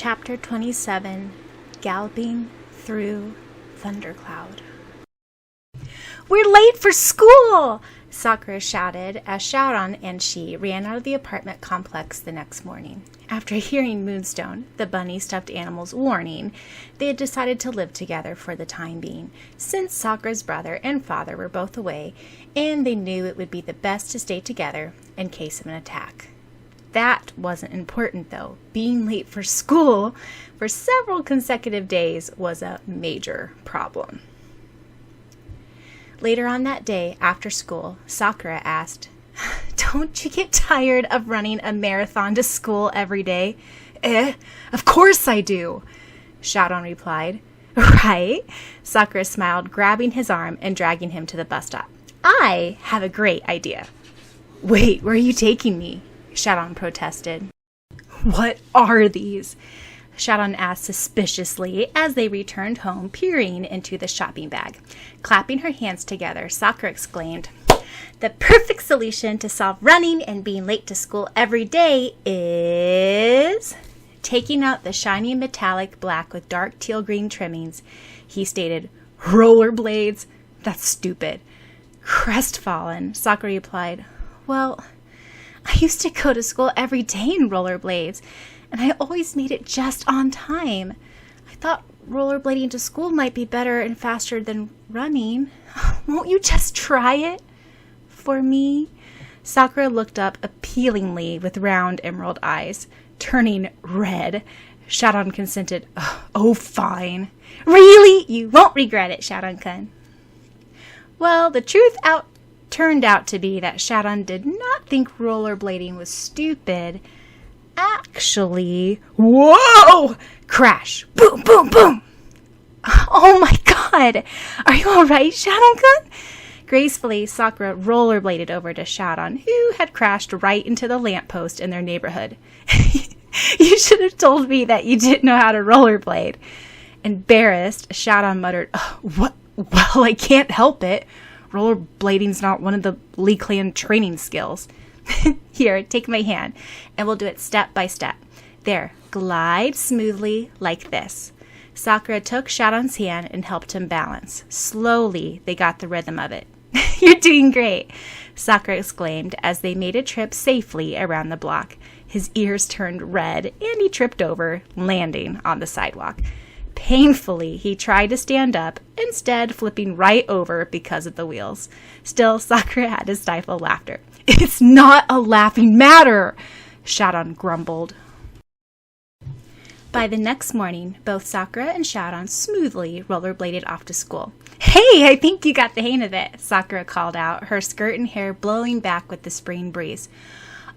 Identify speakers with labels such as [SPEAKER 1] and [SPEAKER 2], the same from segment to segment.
[SPEAKER 1] Chapter 27, Galloping Through Thundercloud. "We're late for school!" Sakura shouted as Syaoran and she ran out of the apartment complex the next morning. After hearing Moonstone, the bunny stuffed animal's warning, they had decided to live together for the time being, since Sakura's brother and father were both away, and they knew it would be the best to stay together in case of an attack. That wasn't important, though. Being late for school for several consecutive days was a major problem. Later on that day, after school, Sakura asked, "Don't you get tired of running a marathon to school every day?" Of course I do," Syaoran replied. "Right?" Sakura smiled, grabbing his arm and dragging him to the bus stop. "I have a great idea." "Wait, where are you taking me?" Syaoran protested. "What are these?" Syaoran asked suspiciously as they returned home, peering into the shopping bag. Clapping her hands together, Sakura exclaimed, "The perfect solution to solve running and being late to school every day is..." Taking out the shiny metallic black with dark teal green trimmings, he stated, "Rollerblades? That's stupid." Crestfallen, Sakura replied, "Well, I used to go to school every day in rollerblades, and I always made it just on time. I thought rollerblading to school might be better and faster than running. Won't you just try it for me?" Sakura looked up appealingly with round emerald eyes, turning red. Syaoran consented. "Oh, fine." "Really? You won't regret it, Syaoran-kun." Well, the truth turned out to be that Syaoran did not think rollerblading was stupid. Actually, whoa! Crash! Boom, boom, boom! "Oh my god! Are you alright, Syaoran-kun?" Gracefully, Sakura rollerbladed over to Syaoran, who had crashed right into the lamppost in their neighborhood. "You should have told me that you didn't know how to rollerblade." Embarrassed, Syaoran muttered, "What? Well, I can't help it. Rollerblading's not one of the Lee Clan training skills." "Here, take my hand, and we'll do it step by step. There, glide smoothly like this." Sakura took Syaoran's hand and helped him balance. Slowly, they got the rhythm of it. "You're doing great," Sakura exclaimed as they made a trip safely around the block. His ears turned red, and he tripped over, landing on the sidewalk. Painfully, he tried to stand up, instead flipping right over because of the wheels. Still, Sakura had to stifle laughter. "It's not a laughing matter," Syaoran grumbled. By the next morning, both Sakura and Syaoran smoothly rollerbladed off to school. "Hey, I think you got the hang of it," Sakura called out, her skirt and hair blowing back with the spring breeze.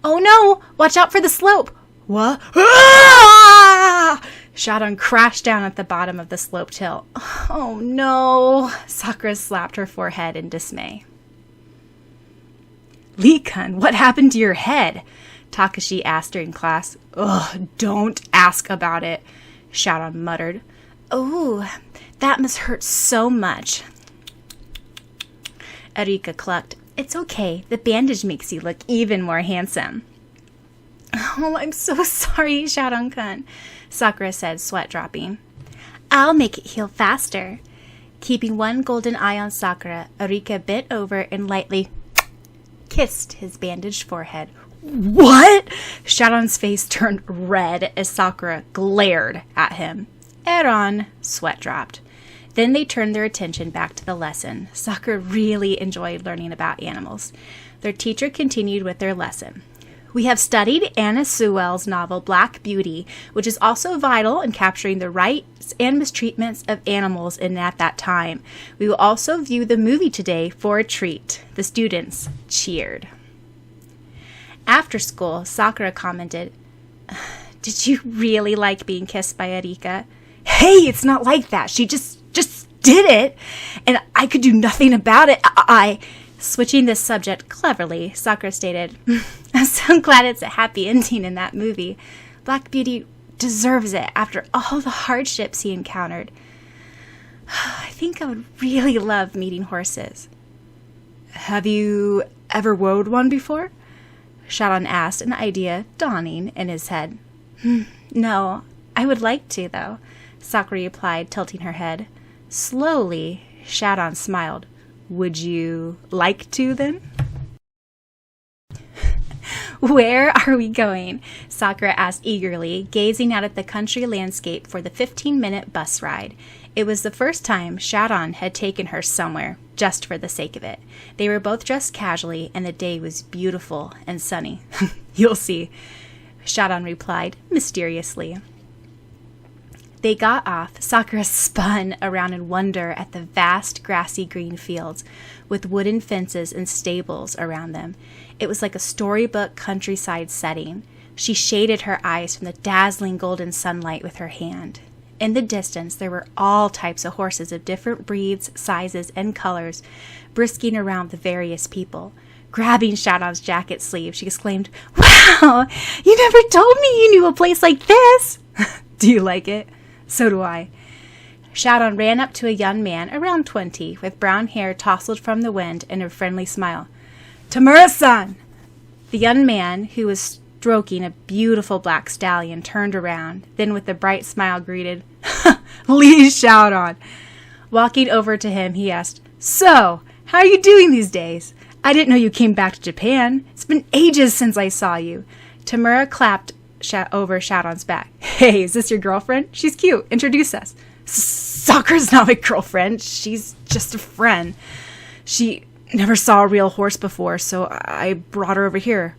[SPEAKER 1] "Oh no! Watch out for the slope!" "What?" "Ah!" Syaoran crashed down at the bottom of the sloped hill. "Oh no!" Sakura slapped her forehead in dismay. "Lee-kun, what happened to your head?" Takashi asked during class. "Ugh, don't ask about it," Syaoran muttered. "Oh, that must hurt so much." Arika clucked. "It's okay. The bandage makes you look even more handsome." "Oh, I'm so sorry, Syaoran-kun," Sakura said, sweat dropping. "I'll make it heal faster." Keeping one golden eye on Sakura, Arika bent over and lightly kissed his bandaged forehead. "What?" Syaoran's face turned red as Sakura glared at him. Eron sweat dropped. Then they turned their attention back to the lesson. Sakura really enjoyed learning about animals. Their teacher continued with their lesson. "We have studied Anna Sewell's novel Black Beauty, which is also vital in capturing the rights and mistreatments of animals in at that time. We will also view the movie today for a treat." The students cheered. After school, Sakura commented, "Did you really like being kissed by Arika?" "Hey, it's not like that. She just did it, and I could do nothing about it. Switching the subject cleverly, Sakura stated, "I'm so glad it's a happy ending in that movie. Black Beauty deserves it after all the hardships he encountered. I think I would really love meeting horses." "Have you ever rode one before?" Syaoran asked, an idea dawning in his head. "No, I would like to, though, Sakura replied, tilting her head. Slowly, Syaoran smiled. Would you like to, then? Where are we going? Sakura asked eagerly, gazing out at the country landscape for the 15-minute bus ride. It was the first time Syaoran had taken her somewhere, just for the sake of it. They were both dressed casually, and the day was beautiful and sunny. You'll see, Syaoran replied, mysteriously. They got off. Sakura spun around in wonder at the vast grassy green fields, with wooden fences and stables around them. It was like a storybook countryside setting. She shaded her eyes from the dazzling golden sunlight with her hand. In the distance, there were all types of horses of different breeds, sizes, and colors, brisking around the various people. Grabbing Syaoran's jacket sleeve, she exclaimed, "Wow! You never told me you knew a place like this!" Do you like it? So do I. Syaoran ran up to a young man around 20, with brown hair tousled from the wind and a friendly smile. "Tamura-san!" The young man, who was stroking a beautiful black stallion, turned around, then with a bright smile greeted, "Lee Syaoran." Walking over to him, he asked, "So, how are you doing these days? I didn't know you came back to Japan. It's been ages since I saw you." Tamura clapped over Syaoran's back. "Hey, is this your girlfriend? She's cute. Introduce us." "Sakura's not my girlfriend. She's just a friend. She never saw a real horse before, so I brought her over here.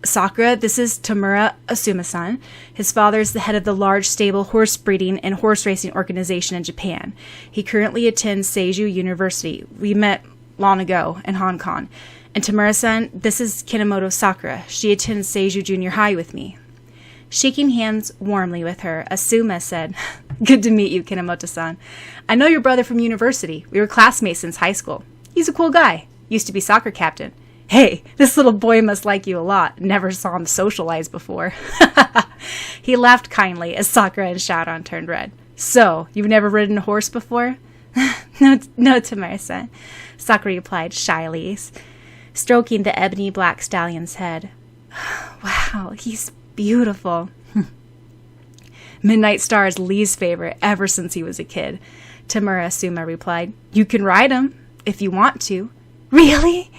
[SPEAKER 1] Sakura, this is Tamura Asuma-san. His father is the head of the large stable horse breeding and horse racing organization in Japan. He currently attends Seiju University. We met long ago in Hong Kong. And Tamura-san, this is Kinemoto Sakura. She attends Seiju Junior High with me." Shaking hands warmly with her, Asuma said, "Good to meet you, Kinemoto-san. I know your brother from university. We were classmates since high school. He's a cool guy. Used to be soccer captain. Hey, this little boy must like you a lot. Never saw him socialize before." He laughed kindly as Sakura and Syaoran turned red. "So, you've never ridden a horse before?" No, Tamura-san," Sakura replied shyly, stroking the ebony black stallion's head. "Wow, he's beautiful." "Midnight Star is Lee's favorite ever since he was a kid," Tamura Asuma replied. "You can ride him if you want to." "Really?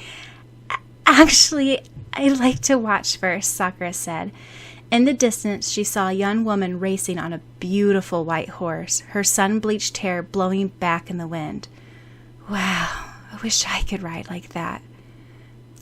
[SPEAKER 1] Actually, I'd like to watch first," Sakura said. In the distance, she saw a young woman racing on a beautiful white horse, her sun-bleached hair blowing back in the wind. "Wow, I wish I could ride like that."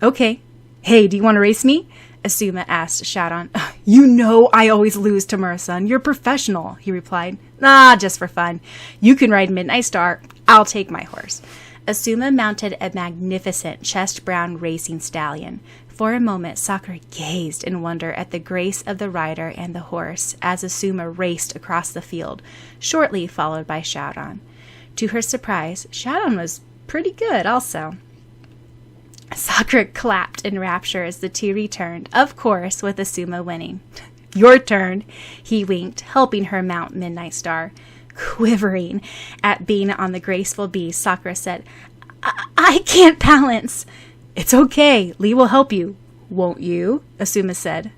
[SPEAKER 1] "Okay. Hey, do you want to race me?" Asuma asked Syaoran. "You know I always lose, Tamura-san. You're professional," he replied. "Ah, just for fun. You can ride Midnight Star. I'll take my horse." Asuma mounted a magnificent chest-brown racing stallion. For a moment, Sakura gazed in wonder at the grace of the rider and the horse as Asuma raced across the field, shortly followed by Syaoran. To her surprise, Syaoran was pretty good also. Sakura clapped in rapture as the two returned, of course, with Asuma winning. "Your turn," he winked, helping her mount Midnight Star. Quivering at being on the graceful beast, Sakura said, I can't balance." "It's okay. Lee will help you." "Won't you?" Asuma said.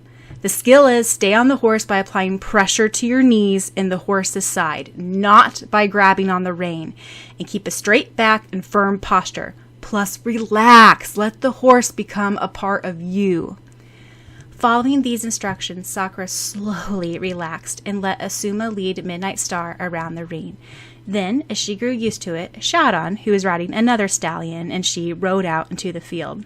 [SPEAKER 1] "The skill is stay on the horse by applying pressure to your knees in the horse's side, not by grabbing on the rein, and keep a straight back and firm posture. Plus relax. Let the horse become a part of you." Following these instructions, Sakura slowly relaxed and let Asuma lead Midnight Star around the ring. Then, as she grew used to it, Syaoran, who was riding another stallion, and she rode out into the field.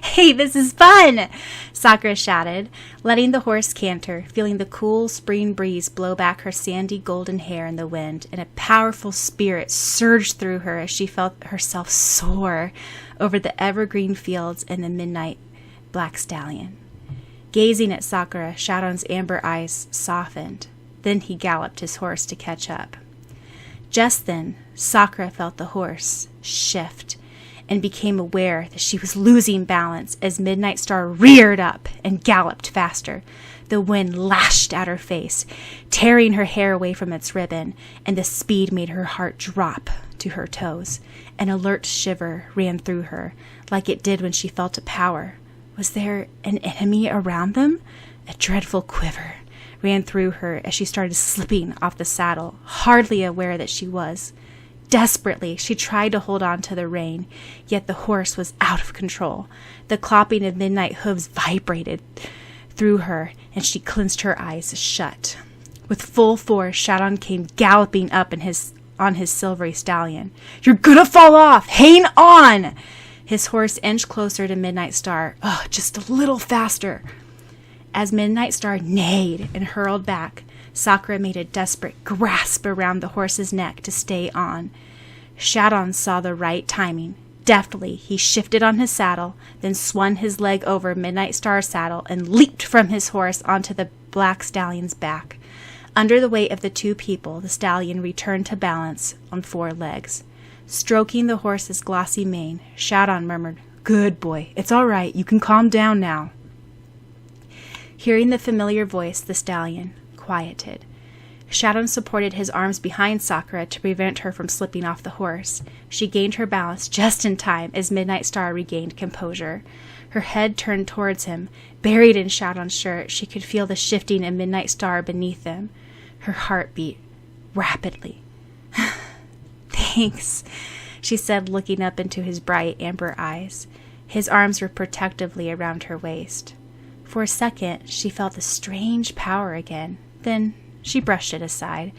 [SPEAKER 1] "Hey, this is fun!" Sakura shouted, letting the horse canter, feeling the cool spring breeze blow back her sandy golden hair in the wind, and a powerful spirit surged through her as she felt herself soar over the evergreen fields and the midnight black stallion. Gazing at Sakura, Syaoran's amber eyes softened. Then he galloped his horse to catch up. Just then, Sakura felt the horse shift and became aware that she was losing balance as Midnight Star reared up and galloped faster. The wind lashed at her face, tearing her hair away from its ribbon, and the speed made her heart drop to her toes. An alert shiver ran through her, like it did when she felt a power. Was there an enemy around them? A dreadful quiver ran through her as she started slipping off the saddle, hardly aware that she was. Desperately, she tried to hold on to the rein, yet the horse was out of control. The clopping of midnight hooves vibrated through her, and she clenched her eyes shut. With full force, Syaoran came galloping up on his silvery stallion. "You're gonna fall off! Hang on!" His horse inched closer to Midnight Star. "Oh, just a little faster." As Midnight Star neighed and hurled back, Sakura made a desperate grasp around the horse's neck to stay on. Syaoran saw the right timing. Deftly, he shifted on his saddle, then swung his leg over Midnight Star's saddle and leaped from his horse onto the black stallion's back. Under the weight of the two people, the stallion returned to balance on 4 legs. Stroking the horse's glossy mane, Syaoran murmured, "Good boy, it's all right, you can calm down now." Hearing the familiar voice, the stallion quieted. Syaoran supported his arms behind Sakura to prevent her from slipping off the horse. She gained her balance just in time as Midnight Star regained composure. Her head turned towards him. Buried in Syaoran's shirt, she could feel the shifting of Midnight Star beneath them. Her heart beat rapidly. "Thanks," she said, looking up into his bright amber eyes. His arms were protectively around her waist. For a second, she felt the strange power again. Then she brushed it aside.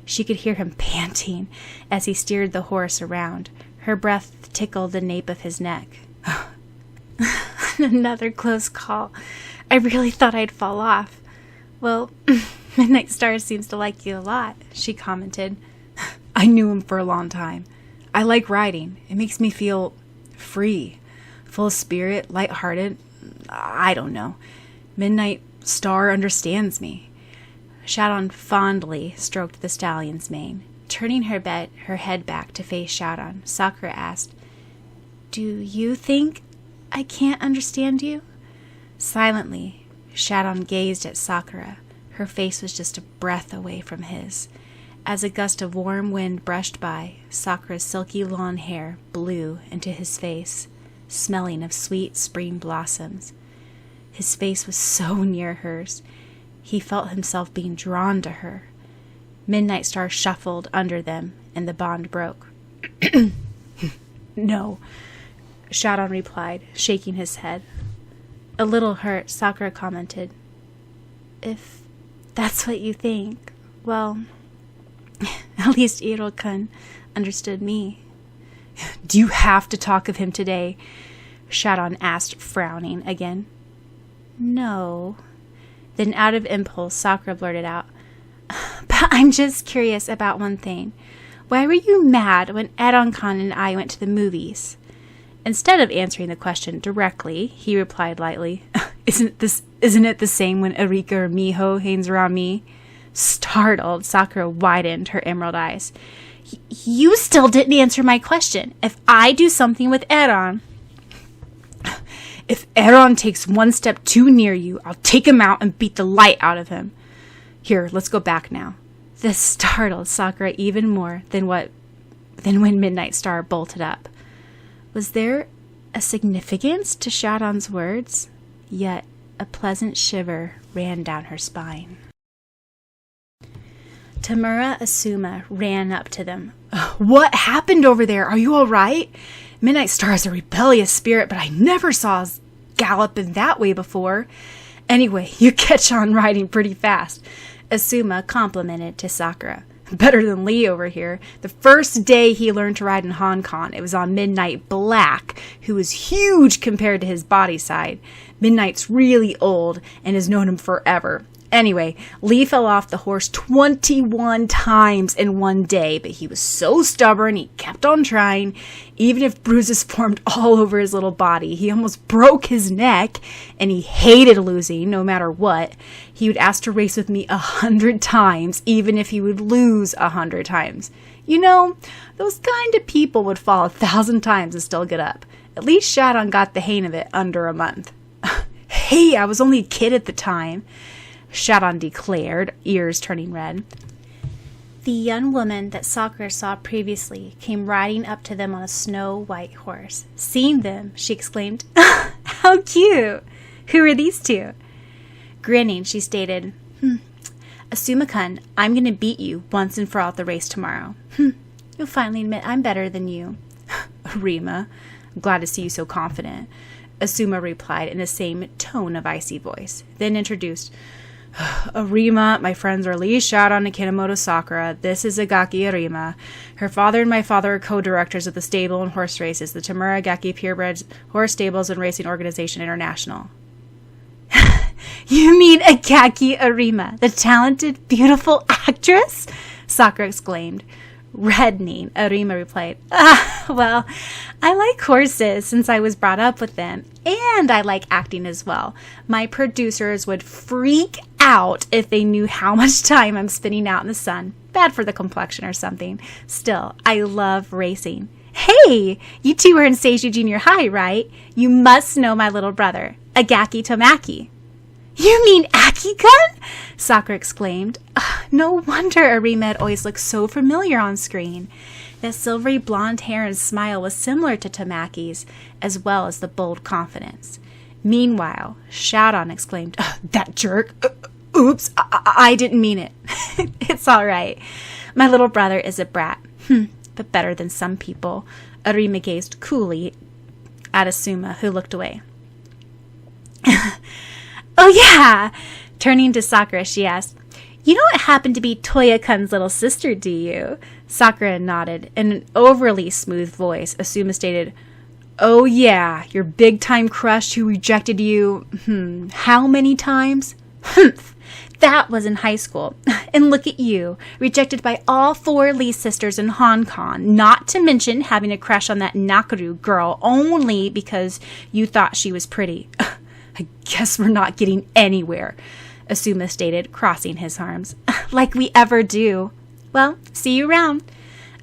[SPEAKER 1] She could hear him panting as he steered the horse around. Her breath tickled the nape of his neck. Another close call. I really thought I'd fall off. "Well, Midnight Star seems to like you a lot," she commented. "I knew him for a long time. I like riding. It makes me feel free, full of spirit, lighthearted. I don't know. Midnight Star understands me." Syaoran fondly stroked the stallion's mane. Turning her head back to face Syaoran, Sakura asked, "Do you think I can't understand you?" Silently, Syaoran gazed at Sakura. Her face was just a breath away from his. As a gust of warm wind brushed by, Sakura's silky long hair blew into his face, smelling of sweet spring blossoms. His face was so near hers. He felt himself being drawn to her. Midnight Star shuffled under them, and the bond broke. "No," Syaoran replied, shaking his head. A little hurt, Sakura commented, "If that's what you think, well, at least Iro-kun understood me." "Do you have to talk of him today?" Syaoran asked, frowning again. "No." Then out of impulse, Sakura blurted out, "But I'm just curious about one thing. Why were you mad when Aaron-kun and I went to the movies?" Instead of answering the question directly, he replied lightly, Isn't it the same when Erika or Miho hangs around me?" Startled, Sakura widened her emerald eyes. "You still didn't answer my question. If I do something with Aaron..." "If Aaron takes one step too near you, I'll take him out and beat the light out of him. Here, let's go back now." This startled Sakura even more than when Midnight Star bolted up. Was there a significance to Syaoran's words? Yet a pleasant shiver ran down her spine. Tamura Asuma ran up to them. "What happened over there? Are you all right? Midnight Star is a rebellious spirit, but I never saw us gallop in that way before. Anyway, you catch on riding pretty fast," Asuma complimented to Sakura. "Better than Lee over here. The first day he learned to ride in Hong Kong, it was on Midnight Black, who was huge compared to his body side. Midnight's really old and has known him forever. Anyway, Lee fell off the horse 21 times in one day, but he was so stubborn he kept on trying. Even if bruises formed all over his little body, he almost broke his neck, and he hated losing no matter what. He would ask to race with me 100 times, even if he would lose 100 times. You know, those kind of people would fall 1,000 times and still get up. At least Syaoran got the hang of it under a month." "Hey, I was only a kid at the time," Syaoran declared, ears turning red. The young woman that Sakura saw previously came riding up to them on a snow-white horse. Seeing them, she exclaimed, "How cute! Who are these two?" Grinning, she stated, Asuma-kun, I'm going to beat you once and for all at the race tomorrow. You'll finally admit I'm better than you. Arima, I'm glad to see you so confident. Asuma replied in the same tone of icy voice, then introduced, Arima, my friends are Lee Syaoran and Kinomoto Sakura. This is Agaki Arima. Her father and my father are co-directors of the stable and horse races, the Tamura Agaki Purebred Horse Stables and Racing Organization International. You mean Agaki Arima, the talented, beautiful actress? Sakura exclaimed. Reddening, Arima replied, well, I like horses since I was brought up with them, and I like acting as well. My producers would freak out if they knew how much time I'm spending out in the sun. Bad for the complexion or something. Still, I love racing. Hey, you two were in Seiju Junior High, right? You must know my little brother, Agaki Tomaki. You mean Aki-kun? Sakura exclaimed. No wonder Arima had always looked so familiar on screen. That silvery blonde hair and smile was similar to Tamaki's, as well as the bold confidence. Meanwhile, Syaoran exclaimed, that jerk! Oops, I didn't mean it. It's all right. My little brother is a brat, but better than some people. Arima gazed coolly at Asuma, who looked away. Oh, yeah! Turning to Sakura, she asked, You don't happen to be Toya-kun's little sister, do you? Sakura nodded. In an overly smooth voice, Asuma stated, Oh, yeah, your big-time crush who rejected you, how many times? Humph! That was in high school. And look at you, rejected by all 4 Lee sisters in Hong Kong, not to mention having a crush on that Nakaru girl only because you thought she was pretty. I guess we're not getting anywhere, Asuma stated, crossing his arms. Like we ever do. Well, see you around.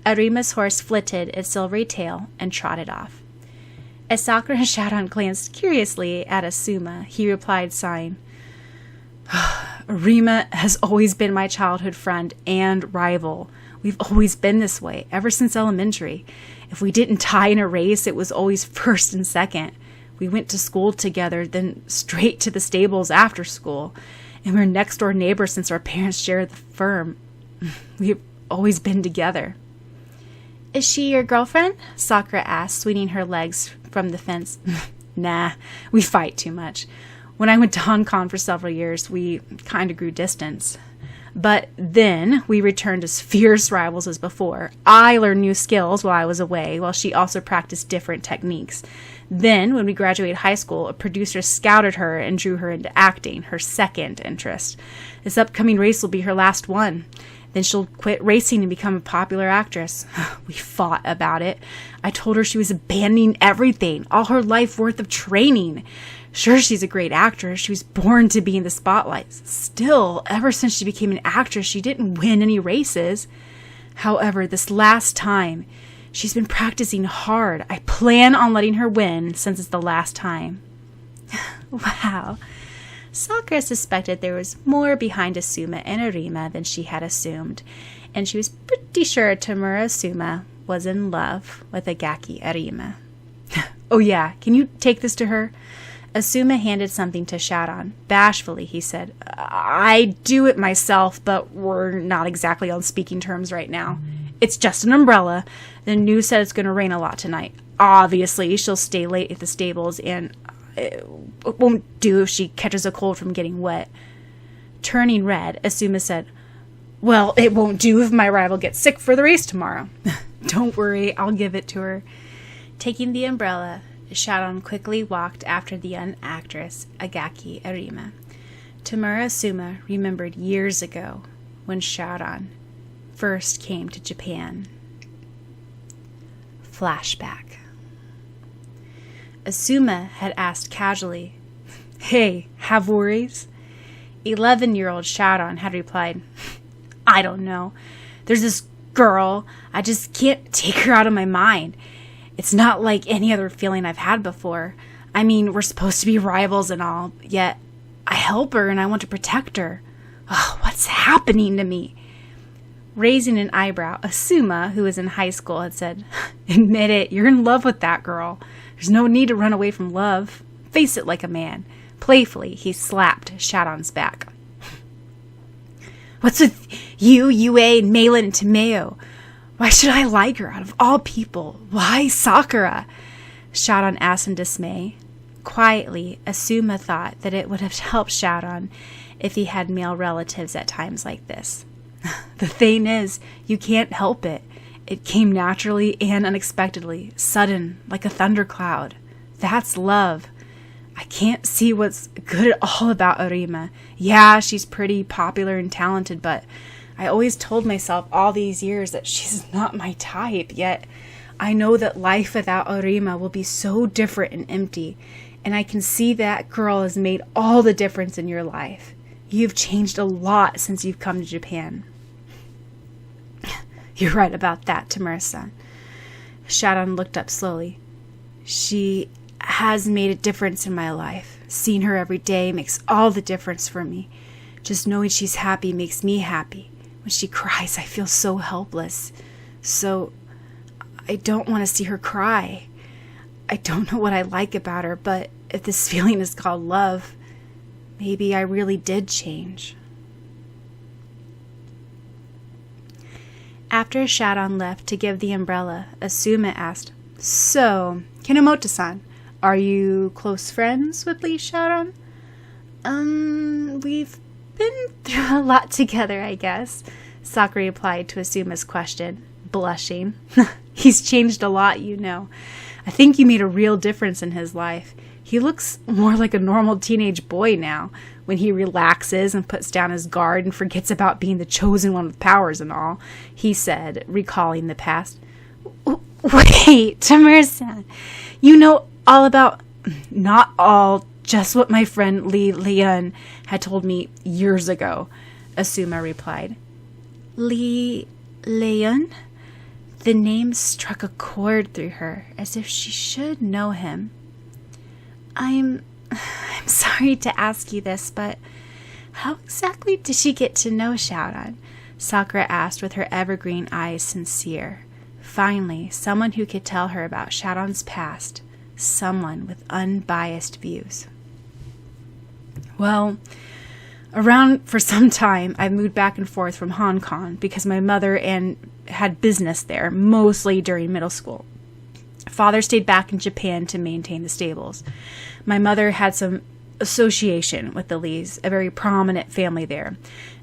[SPEAKER 1] Arima's horse flitted its silvery tail and trotted off. As Sakura and Syaoran glanced curiously at Asuma, he replied, sighing, Arima has always been my childhood friend and rival. We've always been this way, ever since elementary. If we didn't tie in a race, it was always first and second. We went to school together, then straight to the stables after school. And we're next-door neighbors since our parents shared the firm. We've always been together. Is she your girlfriend? Sakura asked, swinging her legs from the fence. Nah, we fight too much. When I went to Hong Kong for several years, we kind of grew distance. But then we returned as fierce rivals as before. I learned new skills while I was away, while she also practiced different techniques. Then, when we graduated high school, a producer scouted her and drew her into acting, her second interest. This upcoming race will be her last one. Then she'll quit racing and become a popular actress. We fought about it. I told her she was abandoning everything, all her life worth of training. Sure, she's a great actress. She was born to be in the spotlight. Still, ever since she became an actress, she didn't win any races. However, this last time, she's been practicing hard. I plan on letting her win since it's the last time. Wow. Sakura suspected there was more behind Asuma and Arima than she had assumed, and she was pretty sure Tamura Asuma was in love with Agaki Arima. Oh yeah, can you take this to her? Asuma handed something to Syaoran. Bashfully, he said, I do it myself, but we're not exactly on speaking terms right now. It's just an umbrella. The news said it's going to rain a lot tonight. Obviously, she'll stay late at the stables, and it won't do if she catches a cold from getting wet. Turning red, Asuma said, Well, it won't do if my rival gets sick for the race tomorrow. Don't worry, I'll give it to her. Taking the umbrella, Syaoran quickly walked after the young actress, Agaki Arima. Tamura Asuma remembered years ago when Syaoran first came to Japan. Flashback. Asuma had asked casually, Hey, have worries? 11-year-old Syaoran had replied, I don't know. There's this girl. I just can't take her out of my mind. It's not like any other feeling I've had before. I mean, we're supposed to be rivals and all, yet I help her and I want to protect her. Oh, what's happening to me? Raising an eyebrow, Asuma, who was in high school, had said, Admit it, you're in love with that girl. There's no need to run away from love. Face it like a man. Playfully, he slapped Syaoran's back. What's with you, Yue, and Malin, and Tomeo? Why should I like her out of all people? Why Sakura? Syaoran asked in dismay. Quietly, Asuma thought that it would have helped Syaoran if he had male relatives at times like this. The thing is, you can't help it. It came naturally and unexpectedly, sudden, like a thundercloud. That's love. I can't see what's good at all about Arima. Yeah, she's pretty, popular, and talented, but I always told myself all these years that she's not my type, yet I know that life without Arima will be so different and empty, and I can see that girl has made all the difference in your life. You've changed a lot since you've come to Japan. You're right about that, Tamura-san. Syaoran looked up slowly. She has made a difference in my life. Seeing her every day makes all the difference for me. Just knowing she's happy makes me happy. When she cries, I feel so helpless. So, I don't want to see her cry. I don't know what I like about her, but if this feeling is called love, maybe I really did change. After Syaoran left to give the umbrella, Asuma asked, So, Kinomoto-san, are you close friends with Lee Syaoran? We've been through a lot together, I guess, Sakura replied to Asuma's question, blushing. He's changed a lot, you know. I think you made a real difference in his life. He looks more like a normal teenage boy now, when he relaxes and puts down his guard and forgets about being the chosen one with powers and all, he said, recalling the past. Wait, Tamura-san, you know all about... Not all, just what my friend Lee Leon had told me years ago, Asuma replied. Lee Leon? The name struck a chord through her, as if she should know him. I'm sorry to ask you this, but how exactly did she get to know Syaoran? Sakura asked with her evergreen eyes sincere. Finally, someone who could tell her about Syaoran's past. Someone with unbiased views. Well, around for some time, I moved back and forth from Hong Kong because my mother had business there, mostly during middle school. Father stayed back in Japan to maintain the stables. My mother had some association with the Lees, a very prominent family there,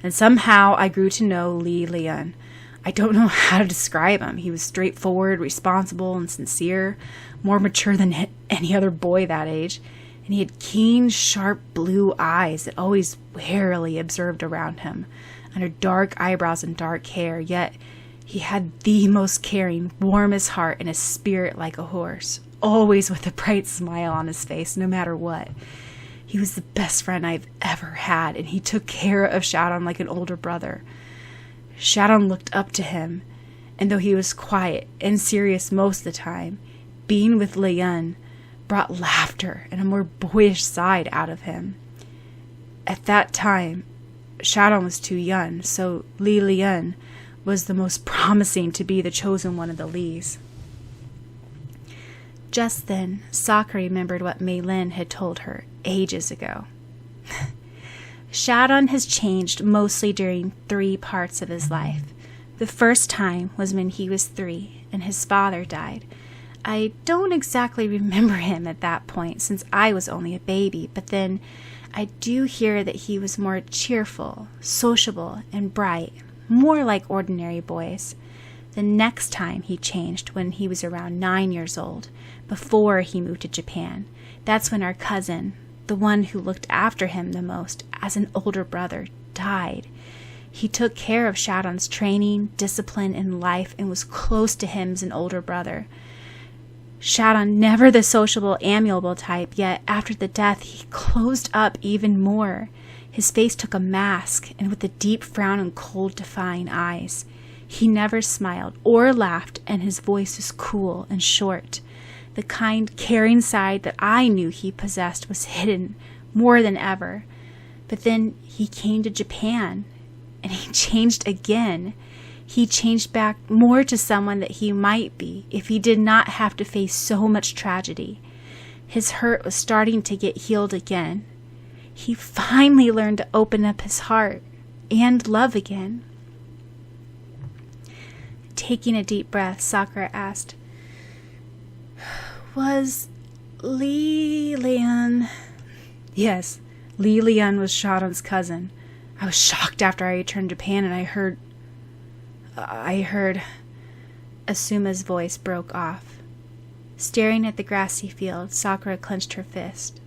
[SPEAKER 1] and somehow I grew to know Lee Leon. I don't know how to describe him. He was straightforward, responsible, and sincere, more mature than any other boy that age, and he had keen, sharp blue eyes that always warily observed around him, under dark eyebrows and dark hair, yet he had the most caring, warmest heart and a spirit like a horse, always with a bright smile on his face, no matter what. He was the best friend I've ever had, and he took care of Syaoran like an older brother. Syaoran looked up to him, and though he was quiet and serious most of the time, being with Leon brought laughter and a more boyish side out of him. At that time, Syaoran was too young, so Lee Leon was the most promising to be the chosen one of the Lees. Just then, Sakura remembered what Mei Lin had told her ages ago. Syaoran has changed mostly during 3 parts of his life. The first time was when he was 3 and his father died. I don't exactly remember him at that point since I was only a baby, but then I do hear that he was more cheerful, sociable, and bright, more like ordinary boys. The next time he changed when he was around 9 years old, before he moved to Japan. That's when our cousin, the one who looked after him the most as an older brother, died. He took care of Syaoran's training, discipline, and life and was close to him as an older brother. Syaoran, never the sociable, amiable type, yet after the death he closed up even more. His face took a mask, and with a deep frown and cold, defying eyes. He never smiled or laughed, and his voice was cool and short. The kind, caring side that I knew he possessed was hidden more than ever. But then he came to Japan, and he changed again. He changed back more to someone that he might be if he did not have to face so much tragedy. His hurt was starting to get healed again. He finally learned to open up his heart. and love again. Taking a deep breath, Sakura asked, "Was Li Lian?" "Yes, Li Lian was Shaoran's cousin. I was shocked after I returned to Japan and I heard... Asuma's voice broke off. Staring at the grassy field, Sakura clenched her fist.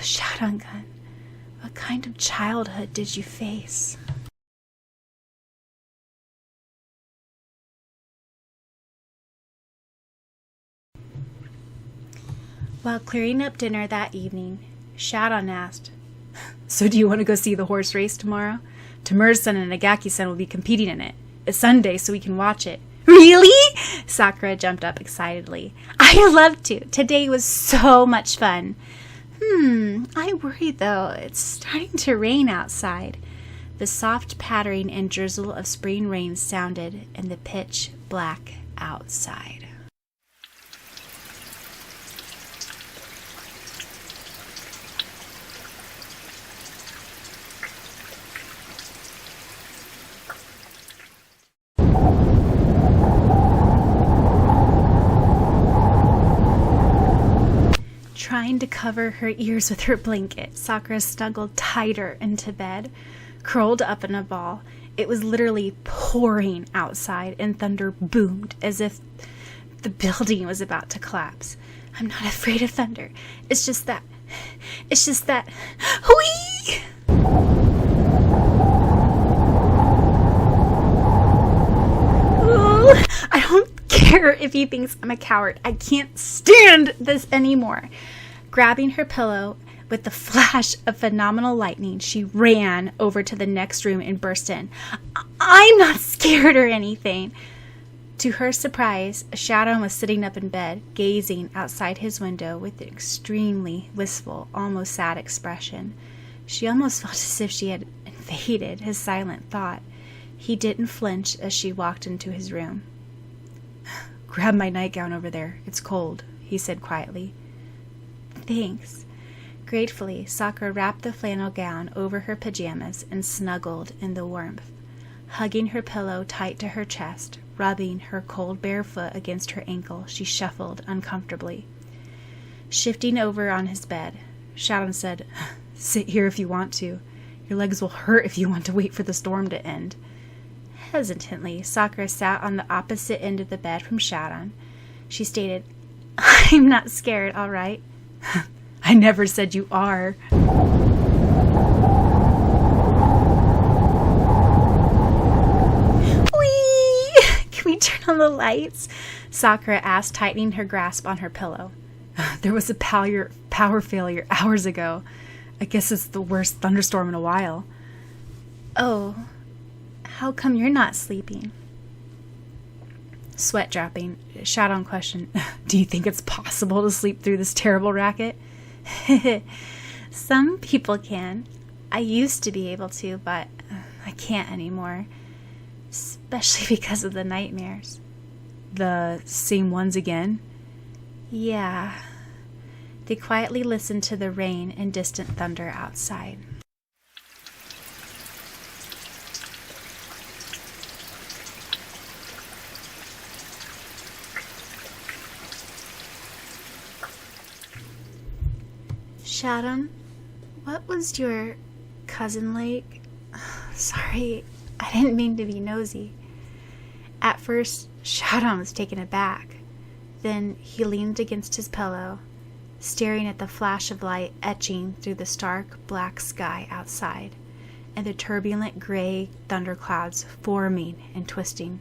[SPEAKER 1] "Shaoran-gun, what kind of childhood did you face?" While clearing up dinner that evening, Syaoran asked, "So do you want to go see the horse race tomorrow? Tamura-san and Nagaki-san will be competing in it. It's Sunday, so we can watch it." "Really?" Sakura jumped up excitedly. "I'd love to. Today was so much fun." I worry, though. It's starting to rain outside." The soft pattering and drizzle of spring rain sounded in the pitch black outside. Trying to cover her ears with her blanket, Sakura snuggled tighter into bed, curled up in a ball. It was literally pouring outside, and thunder boomed as if the building was about to collapse. "I'm not afraid of thunder. It's just that... Whee!" Ooh, I don't care if he thinks I'm a coward. I can't stand this anymore. Grabbing her pillow with the flash of phenomenal lightning, she ran over to the next room and burst in. "I'm not scared or anything." To her surprise, Syaoran was sitting up in bed, gazing outside his window with an extremely wistful, almost sad expression. She almost felt as if she had invaded his silent thought. He didn't flinch as she walked into his room. "Grab my nightgown over there. It's cold," he said quietly. "Thanks." Gratefully, Sakura wrapped the flannel gown over her pajamas and snuggled in the warmth. Hugging her pillow tight to her chest, rubbing her cold bare foot against her ankle, she shuffled uncomfortably. Shifting over on his bed, Syaoran said, "Sit here if you want to. Your legs will hurt if you want to wait for the storm to end." Hesitantly, Sakura sat on the opposite end of the bed from Syaoran. She stated, "I'm not scared, all right." "I never said you are." Whee! "Can we turn on the lights?" Sakura asked, tightening her grasp on her pillow. "There was a power failure hours ago. I guess it's the worst thunderstorm in a while." "Oh, how come you're not sleeping?" Sweat dropping, Syaoran questioned, "Do you think it's possible to sleep through this terrible racket?" "Some people can. I used to be able to, but I can't anymore. Especially because of the nightmares." "The same ones again?" "Yeah." They quietly listened to the rain and distant thunder outside. "Syaoran, what was your cousin like?" "Sorry, I didn't mean to be nosy." At first, Syaoran was taken aback. Then he leaned against his pillow, staring at the flash of light etching through the stark black sky outside, and the turbulent gray thunderclouds forming and twisting.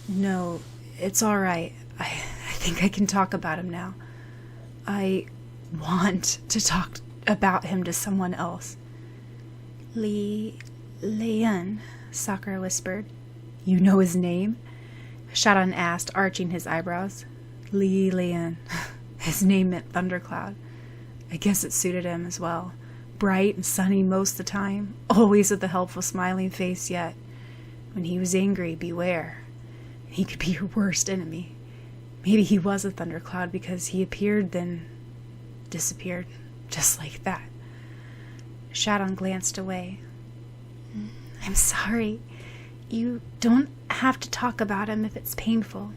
[SPEAKER 1] "No, it's all right. I think I can talk about him now. I want to talk about him to someone else." Lian, Sakura whispered. "You know his name?" Syaoran asked, arching his eyebrows. Lian. His name meant Thundercloud. I guess it suited him as well. Bright and sunny most of the time, always with a helpful smiling face, yet when he was angry, beware. He could be your worst enemy. Maybe he was a thundercloud because he appeared, then disappeared, just like that. Syaoran glanced away. I'm sorry. You don't have to talk about him if it's painful.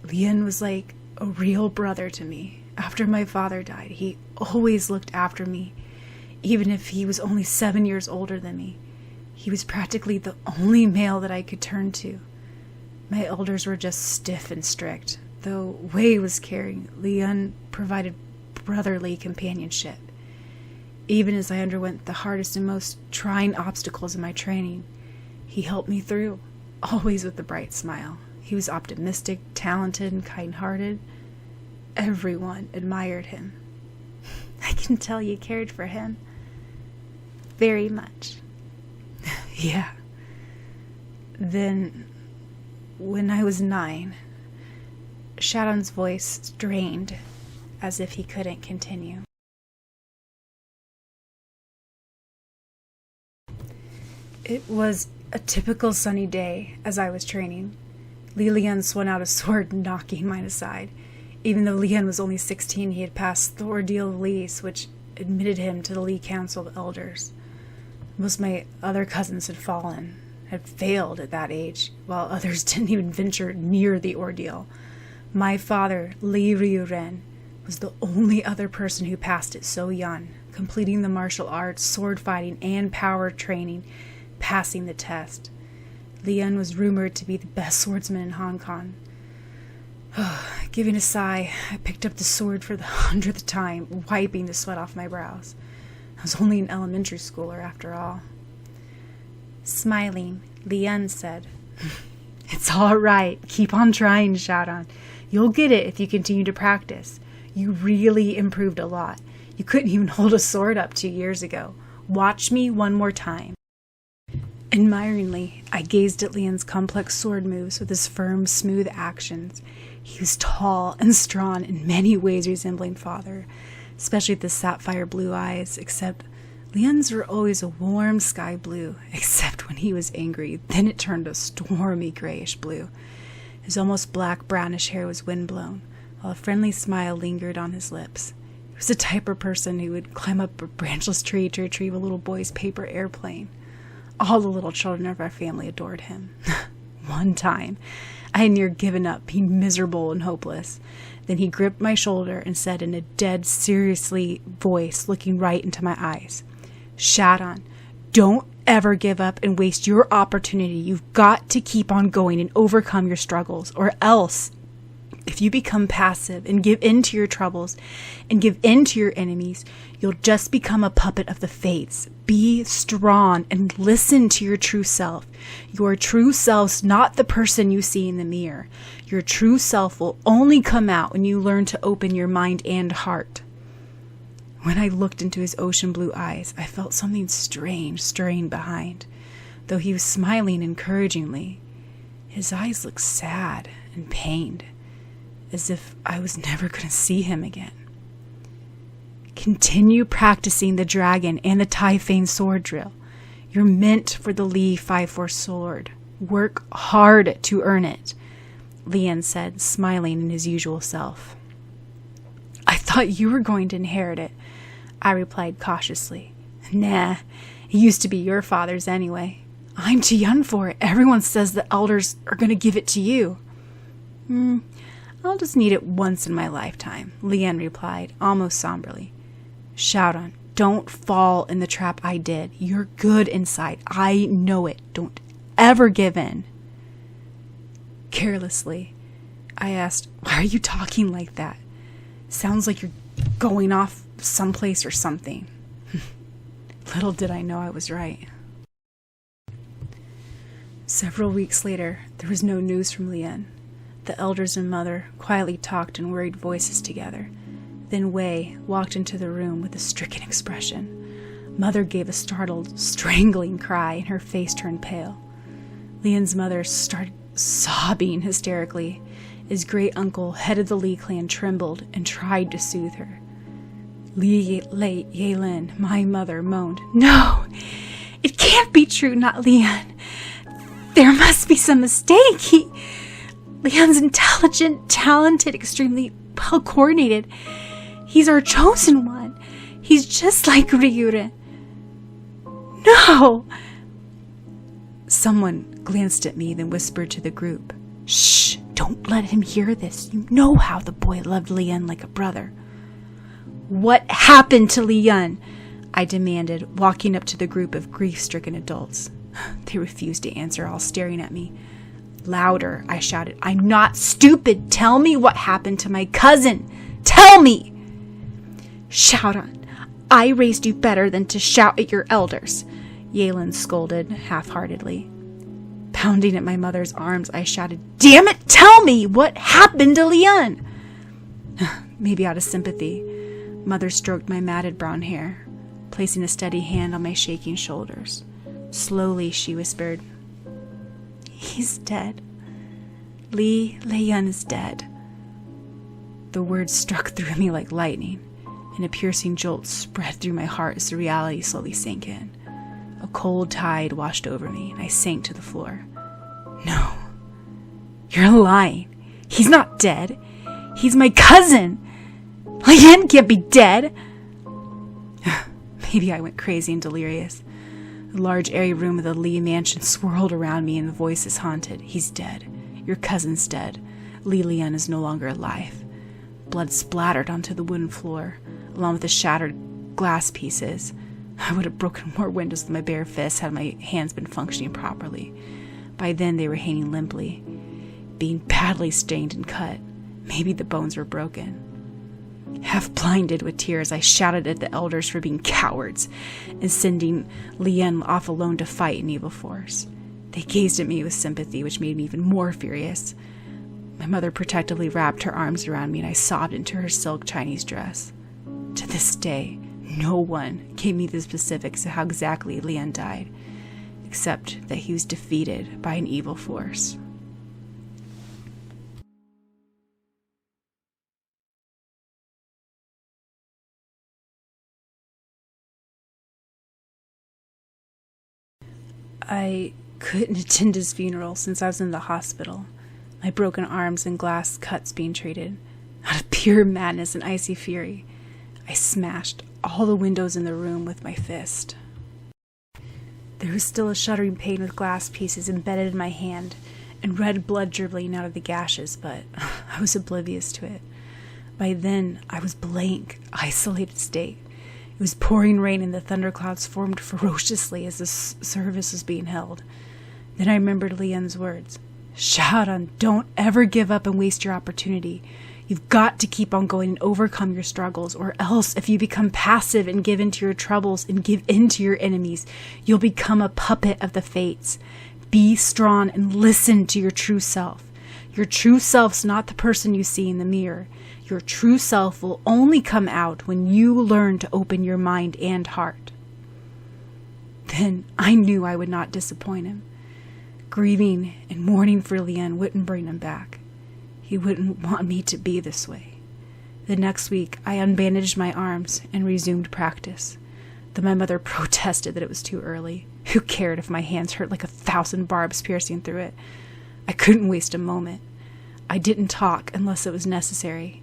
[SPEAKER 1] Lian was like a real brother to me. After my father died, he always looked after me, even if he was only 7 years older than me. He was practically the only male that I could turn to. My elders were just stiff and strict. Though Wei was caring, Lian provided brotherly companionship. Even as I underwent the hardest and most trying obstacles in my training, he helped me through, always with a bright smile. He was optimistic, talented, and kind-hearted. Everyone admired him. I can tell you cared for him. Very much. Yeah. Then, when I was 9, Syaoran's voice strained, as if he couldn't continue. It was a typical sunny day as I was training. Lian swung out a sword, knocking mine aside. Even though Lian was only 16, he had passed the ordeal of Li's, which admitted him to the Li Council of Elders. Most of my other cousins had failed at that age, while others didn't even venture near the ordeal. My father, Li Ryuren, was the only other person who passed it so young, completing the martial arts, sword fighting, and power training, passing the test. Lian was rumored to be the best swordsman in Hong Kong. Giving a sigh, I picked up the sword for the 100th time, wiping the sweat off my brows. I was only an elementary schooler after all. Smiling, Lian said, It's all right. Keep on trying, Syaoran. You'll get it if you continue to practice. You really improved a lot. You couldn't even hold a sword up 2 years ago. Watch me one more time. Admiringly, I gazed at Lian's complex sword moves with his firm, smooth actions. He was tall and strong, in many ways resembling father, especially with the sapphire blue eyes, except Lian's were always a warm sky blue, except when he was angry. Then it turned a stormy grayish blue. His almost black brownish hair was windblown, while a friendly smile lingered on his lips. He was the type of person who would climb up a branchless tree to retrieve a little boy's paper airplane. All the little children of our family adored him. One time, I had near given up, being miserable and hopeless. Then he gripped my shoulder and said in a dead, seriously voice, looking right into my eyes, Syaoran, don't ever give up and waste your opportunity. You've got to keep on going and overcome your struggles, or else, if you become passive and give in to your troubles and give in to your enemies, you'll just become a puppet of the fates. Be strong and listen to your true self. Your true self's not the person you see in the mirror. Your true self will only come out when you learn to open your mind and heart. When I looked into his ocean blue eyes, I felt something strange stirring behind. Though he was smiling encouragingly, his eyes looked sad and pained, as if I was never going to see him again. Continue practicing the dragon and the Taifane sword drill. You're meant for the Li 5-4 sword. Work hard to earn it, Lian said, smiling in his usual self. I thought you were going to inherit it, I replied cautiously. Nah, it used to be your father's anyway. I'm too young for it. Everyone says the elders are going to give it to you. I'll just need it once in my lifetime, Lian replied, almost somberly. Syaoran, don't fall in the trap I did. You're good inside. I know it. Don't ever give in. Carelessly, I asked, why are you talking like that? Sounds like you're going off someplace or something. Little did I know I was right. Several weeks later, there was no news from Lian. The elders and mother quietly talked in worried voices together. Then Wei walked into the room with a stricken expression. Mother gave a startled, strangling cry, and her face turned pale. Lian's mother started sobbing hysterically. His great uncle, head of the Li clan, trembled and tried to soothe her. Li Yelin, my mother, moaned, No! It can't be true, not Lian. There must be some mistake. Lian's intelligent, talented, extremely well coordinated. He's our chosen one.
[SPEAKER 2] He's just like Ryuren. No! Someone glanced at me, then whispered to the group, "Shh, don't let him hear this. You know how the boy loved Lien like a brother." "What happened to Lien?" I demanded, walking up to the group of grief-stricken adults. They refused to answer, all staring at me. Louder, I shouted, "I'm not stupid. Tell me what happened to my cousin. Tell me!" "Syaoran, I raised you better than to shout at your elders," Yalen scolded half-heartedly. Pounding at my mother's arms, I shouted, "Damn it, tell me! What happened to Lien?" Maybe out of sympathy, Mother stroked my matted brown hair, placing a steady hand on my shaking shoulders. Slowly, she whispered, "He's dead. Lien is dead." The words struck through me like lightning, and a piercing jolt spread through my heart as the reality slowly sank in. A cold tide washed over me, and I sank to the floor. "No, you're lying. He's not dead. He's my cousin. Lien can't be dead." Maybe I went crazy and delirious. The large airy room of the Lee mansion swirled around me, and the voices haunted. "He's dead. Your cousin's dead. Lien is no longer alive." Blood splattered onto the wooden floor, along with the shattered glass pieces. I would have broken more windows with my bare fists had my hands been functioning properly. By then they were hanging limply, being badly stained and cut. Maybe the bones were broken. Half blinded with tears, I shouted at the elders for being cowards and sending Lien off alone to fight an evil force. They gazed at me with sympathy, which made me even more furious. My mother protectively wrapped her arms around me, and I sobbed into her silk Chinese dress. To this day, no one gave me the specifics of how exactly Lien died, except that he was defeated by an evil force. I couldn't attend his funeral since I was in the hospital, my broken arms and glass cuts being treated. Out of pure madness and icy fury, I smashed all the windows in the room with my fist. There was still a shuddering pain with glass pieces embedded in my hand and red blood dribbling out of the gashes, but I was oblivious to it. By then, I was blank, isolated state. It was pouring rain, and the thunderclouds formed ferociously as the service was being held. Then I remembered Lien's words. "Syaoran, don't ever give up and waste your opportunity. You've got to keep on going and overcome your struggles, or else if you become passive and give in to your troubles and give in to your enemies, you'll become a puppet of the fates. Be strong and listen to your true self. Your true self's not the person you see in the mirror. Your true self will only come out when you learn to open your mind and heart." Then I knew I would not disappoint him. Grieving and mourning for Lien wouldn't bring him back. He wouldn't want me to be this way. The next week, I unbandaged my arms and resumed practice, though my mother protested that it was too early. Who cared if my hands hurt like 1,000 barbs piercing through it? I couldn't waste a moment. I didn't talk unless it was necessary.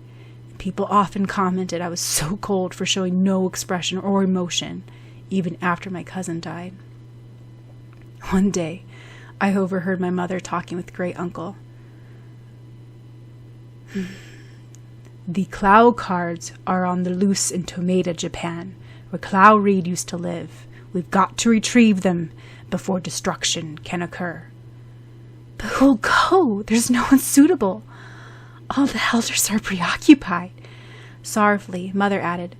[SPEAKER 2] People often commented I was so cold for showing no expression or emotion, even after my cousin died. One day, I overheard my mother talking with Great Uncle. "The Cloud cards are on the loose in Tomeda, Japan, where Cloud Reed used to live. We've got to retrieve them before destruction can occur." "But who'll go? There's no one suitable. All the elders are preoccupied." Sorrowfully, Mother added,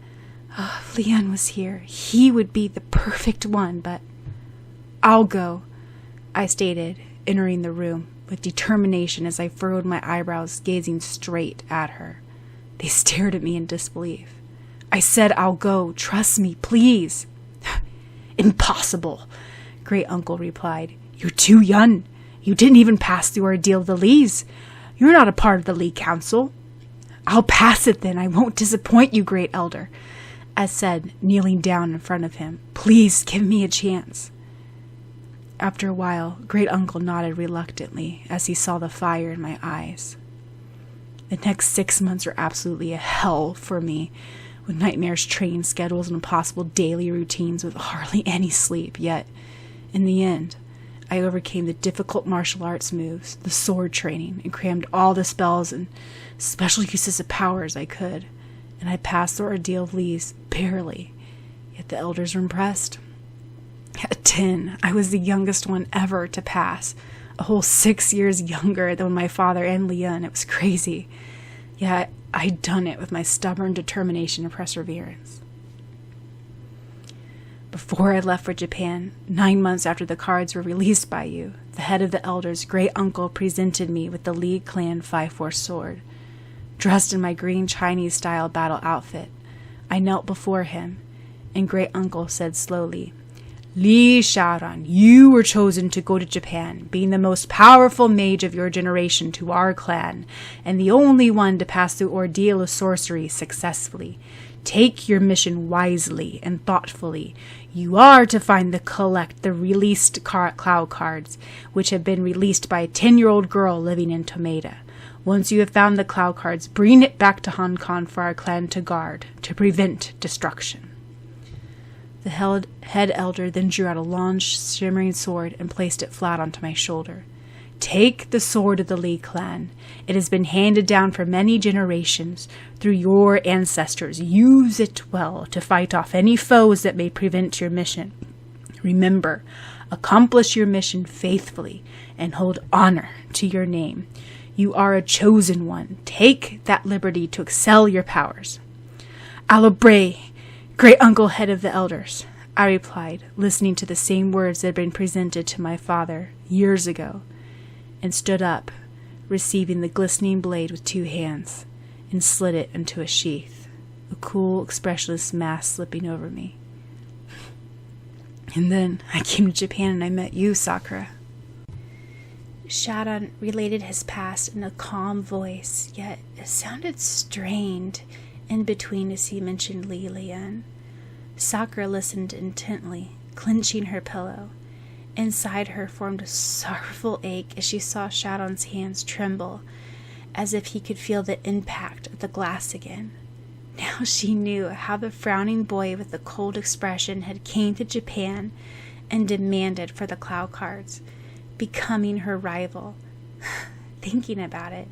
[SPEAKER 2] "If Lien was here, he would be the perfect one, but—" "I'll go," I stated, entering the room with determination as I furrowed my eyebrows, gazing straight at her. They stared at me in disbelief. "I said I'll go. Trust me, please." "Impossible," Great Uncle replied. "You're too young. You didn't even pass the ordeal of the Lees. You're not a part of the Lee Council." "I'll pass it then. I won't disappoint you, Great Elder," I said, kneeling down in front of him. "Please give me a chance." After a while, Great Uncle nodded reluctantly as he saw the fire in my eyes. The next 6 months were absolutely a hell for me, with nightmares, training schedules, and impossible daily routines with hardly any sleep. Yet, in the end, I overcame the difficult martial arts moves, the sword training, and crammed all the spells and special uses of powers I could, and I passed the ordeal of Lee's barely, yet the elders were impressed. At 10, I was the youngest one ever to pass, a whole 6 years younger than my father and Leon. It was crazy. Yet I'd done it with my stubborn determination and perseverance. Before I left for Japan, 9 months after the cards were released by you, the head of the elders' great uncle presented me with the Li clan 5-4 sword. Dressed in my green Chinese-style battle outfit, I knelt before him, and great uncle said slowly, "Li Syaoran, you were chosen to go to Japan, being the most powerful mage of your generation to our clan, and the only one to pass the ordeal of sorcery successfully. Take your mission wisely and thoughtfully. You are to collect the released cloud cards, which have been released by a 10-year-old girl living in Tomeda. Once you have found the cloud cards, bring it back to Hong Kong for our clan to guard, to prevent destruction." The head elder then drew out a long, shimmering sword and placed it flat onto my shoulder. "Take the sword of the Li clan. It has been handed down for many generations through your ancestors. Use it well to fight off any foes that may prevent your mission. Remember, accomplish your mission faithfully and hold honor to your name. You are a chosen one. Take that liberty to excel your powers." "Alobre, great uncle, head of the elders," I replied, listening to the same words that had been presented to my father years ago, and stood up, receiving the glistening blade with 2 hands, and slid it into a sheath, a cool, expressionless mask slipping over me. "And then I came to Japan and I met you, Sakura."
[SPEAKER 1] Syaoran related his past in a calm voice, yet it sounded strained in between as he mentioned Li Lian. Sakura listened intently, clenching her pillow. Inside her formed a sorrowful ache as she saw Syaoran's hands tremble, as if he could feel the impact of the glass again. Now she knew how the frowning boy with the cold expression had came to Japan and demanded for the cloud cards, becoming her rival. Thinking about it,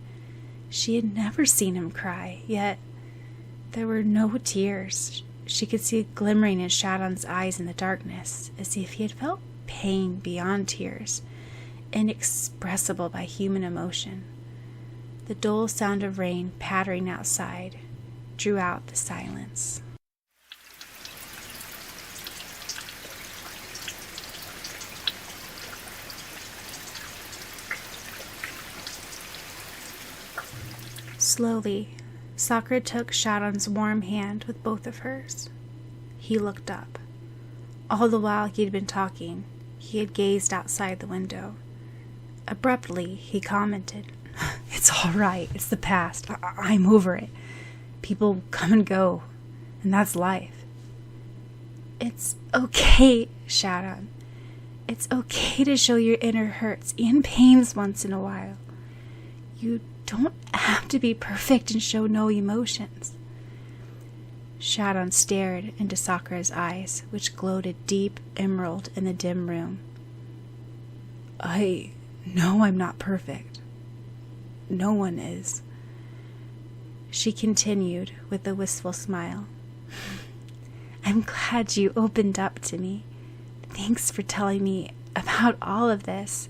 [SPEAKER 1] she had never seen him cry, yet there were no tears. She could see a glimmering in Syaoran's eyes in the darkness, as if he had felt pain beyond tears, inexpressible by human emotion. The dull sound of rain pattering outside drew out the silence. Slowly, Sakura took Syaoran's warm hand with both of hers. He looked up. All the while he had been talking, he had gazed outside the window. Abruptly, he commented, "It's all right. It's the past. I'm over it. People come and go, and that's life." "It's okay, Syaoran. It's okay to show your inner hurts and pains once in a while. You don't have to be perfect and show no emotions." Syaoran stared into Sakura's eyes, which glowed a deep emerald in the dim room. "I know I'm not perfect. No one is." She continued with a wistful smile. "I'm glad you opened up to me. Thanks for telling me about all of this.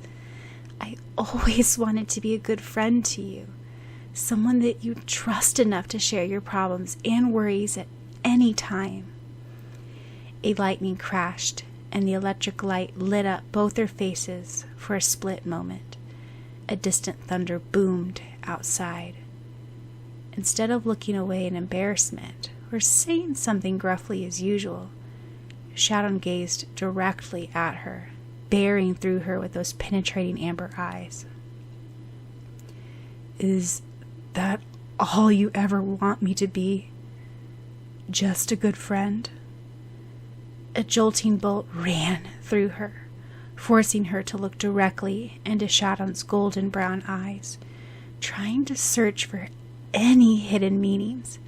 [SPEAKER 1] I always wanted to be a good friend to you, someone that you trust enough to share your problems and worries at any time." A lightning crashed, and the electric light lit up both their faces for a split moment. A distant thunder boomed outside. Instead of looking away in embarrassment or saying something gruffly as usual, Syaoran gazed directly at her, bearing through her with those penetrating amber eyes. "Is that all you ever want me to be? Just a good friend?" A jolting bolt ran through her, forcing her to look directly into Syaoran's golden brown eyes, trying to search for any hidden meanings.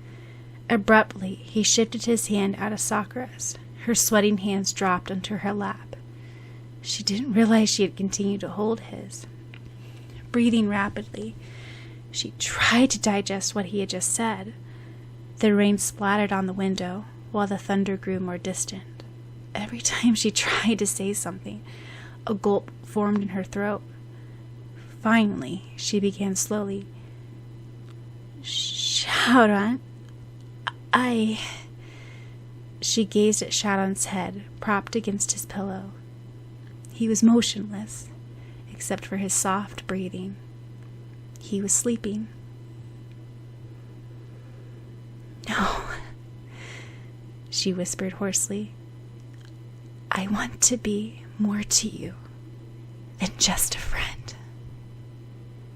[SPEAKER 2] Abruptly, he shifted his hand out of Sakura's. Her sweating hands dropped onto her lap. She didn't realize she had continued to hold his. Breathing rapidly, she tried to digest what he had just said. The rain splattered on the window, while the thunder grew more distant. Every time she tried to say something, a gulp formed in her throat. Finally, she began slowly. Syaoran, She gazed at Syaoran's head, propped against his pillow. He was motionless, except for his soft breathing. He was sleeping. No, she whispered hoarsely. I want to be more to you than just a friend.